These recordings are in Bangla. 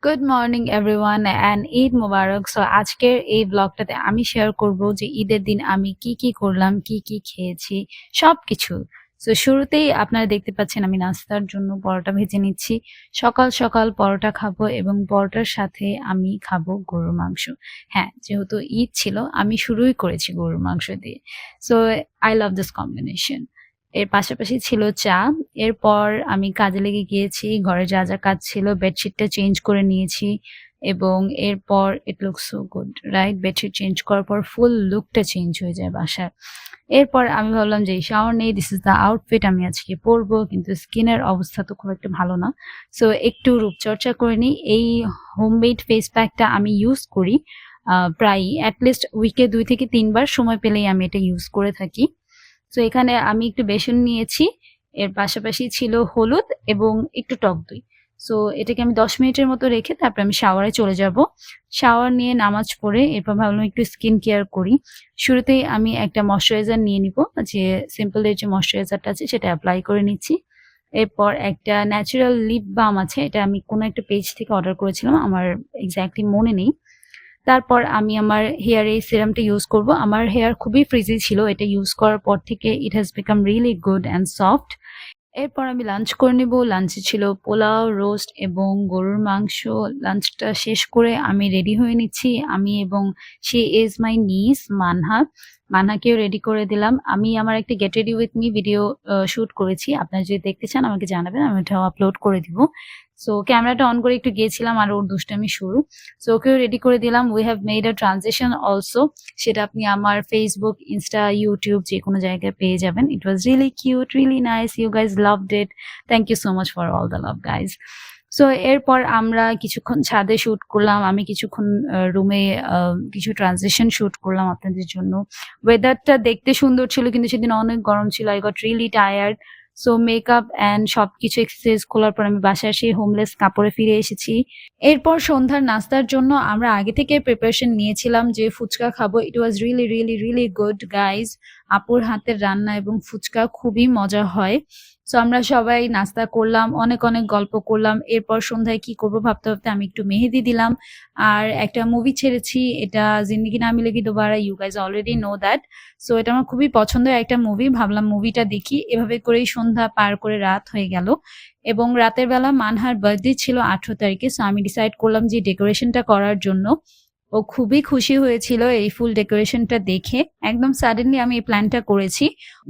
Good morning everyone and Eid Mubarak. So আজকের এই ব্লগটাতে আমি শেয়ার করব যে ঈদের দিন আমি কি করলাম, কি খেয়েছি, সবকিছু। সো শুরুতেই আপনারা দেখতে পাচ্ছেন আমি নাস্তার জন্য পরোটা ভেজে নিচ্ছি। সকাল সকাল পরোটা খাবো এবং পরোটার সাথে আমি খাবো গরুর মাংস। হ্যাঁ, যেহেতু ঈদ ছিল আমি শুরুই করেছি গরুর মাংস দিয়ে। So I love this combination. এর পাশাপাশি ছিল চা। এরপর আমি কাজে লেগে গিয়েছি। ঘরে যা কাজ ছিল বেডশিটটা চেঞ্জ করে নিয়েছি এবং এরপর it looks so good, right? Bedsheet change করার পর ফুল লুকটা চেঞ্জ হয়ে যায় বাসার। এরপর আমি ভাবলাম যে শাওয়ার নেই, দিস ইজ দ্য আউটফিট আমি আজকে পরবো, কিন্তু স্কিনের অবস্থা তো খুব একটা ভালো না। সো একটু রূপচর্চা করে নিই। এই হোমমেড ফেস প্যাকটা আমি ইউজ করি প্রায়ই, অ্যাটলিস্ট উইকে 2 থেকে 3 বার সময় পেলেই আমি এটা ইউজ করে থাকি। তো এখানে আমি একটু বেসন নিয়েছি, এর পাশাপাশি ছিল হলুদ এবং একটু টক দই। সো এটাকে আমি 10 মিনিটের মতো রেখে তারপর আমি শাওয়ারে চলে যাব। শাওয়ার নিয়ে নামাজ পড়ে এরপর ভাবলাম একটু স্কিন কেয়ার করি। শুরুতেই আমি একটা ময়শ্চারাইজার নিয়ে নিব, যে সিম্পলের যে ময়শ্চারাইজারটা আছে সেটা অ্যাপ্লাই করে নিচ্ছি। এরপর একটা ন্যাচারাল লিপ বাম আছে, এটা আমি কোনো একটা পেজ থেকে অর্ডার করেছিলাম, আমার এক্স্যাক্টলি মনে নেই। তারপর আমি আমার হেয়ারে এই সিরামটা ইউজ করব। আমার হেয়ার খুবই ফ্রিজি ছিল, এটা ইউজ করার পর থেকে it has become really good and soft. এরপর আমি লাঞ্চ করে নেব। লাঞ্চে ছিল পোলাও, রোস্ট এবং গরুর মাংস। লাঞ্চটা শেষ করে আমি রেডি হয়ে নিচ্ছি, আমি এবং শি ইজ মাই নিস মানহা। মানহাকেও রেডি করে দিলাম। আমি আমার একটা get ready with me video shoot করেছি, আপনারা যদি দেখতে চান আমাকে জানাবেন, আমি ওটাও আপলোড করে দিব। সো ক্যামেরাটা অন করে একটু গিয়েছিলাম আর ওর দুষ্টামি শুরু। সো ওকেও রেডি করে দিলাম। We have made a transition also, সেটা আপনি আমার ফেসবুক, ইনস্টা, ইউটিউব যে কোনো জায়গায় পেয়ে যাবেন। It was really cute, really nice, you guys loved it. Thank you so much for all the love guys. So এরপর আমরা কিছুক্ষণ ছাদে শুট করলাম, আমি কিছুক্ষণ রুমে কিছু ট্রানজিশন শুট করলাম আপনাদের জন্য। ওয়েদারটা দেখতে সুন্দর ছিল কিন্তু সেদিন অনেক গরম ছিল। I got really tired. So makeup and সবকিছু এক্সারসাইজ খোলার পর আমি বাসায় এসে হোমলেস কাপড়ে ফিরে এসেছি। এরপর সন্ধ্যার নাস্তার জন্য আমরা আগে থেকে প্রিপারেশন নিয়েছিলাম যে ফুচকা খাবো। ইট ওয়াজ রিয়েলি গুড গাইজ। আপুর হাতের রান্না এবং ফুচকা খুবই মজা হয়। সো আমরা সবাই নাস্তা করলাম, অনেক গল্প করলাম। এরপর সন্ধ্যায় কি করবো ভাবতে আমি একটু মেহেদি দিলাম আর একটা মুভি ছেড়েছি, এটা Zindagi Na Milegi Dobara, you guys already know that. So এটা আমার খুবই পছন্দের একটা মুভি, ভাবলাম মুভিটা দেখি। এভাবে করেই সন্ধ্যা পার করে রাত হয়ে গেল এবং রাতের বেলা মানহার বার্থডে ছিল 18 তারিখে। সো আমি ডিসাইড করলাম যে ডেকোরেশনটা করার জন্য। ও খুবই খুশি হয়েছিল এই ফুল ডেকোরেশনটা দেখে। একদম সাডেনলি আমি এই প্ল্যানটা করেছি।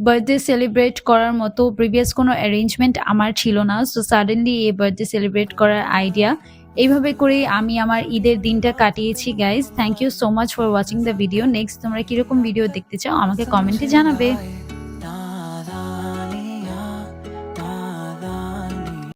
বার্থডে সেলিব্রেট করার মতো প্রিভিয়াস কোনো অ্যারেঞ্জমেন্ট আমার ছিল না, সো সাডেনলি এই বার্থডে সেলিব্রেট করার আইডিয়া। এইভাবে করেই আমি আমার ঈদের দিনটা কাটিয়েছি guys. Thank you so much for watching the video. Next তোমরা কিরকম ভিডিও দেখতে চাও আমাকে কমেন্টে জানাবে।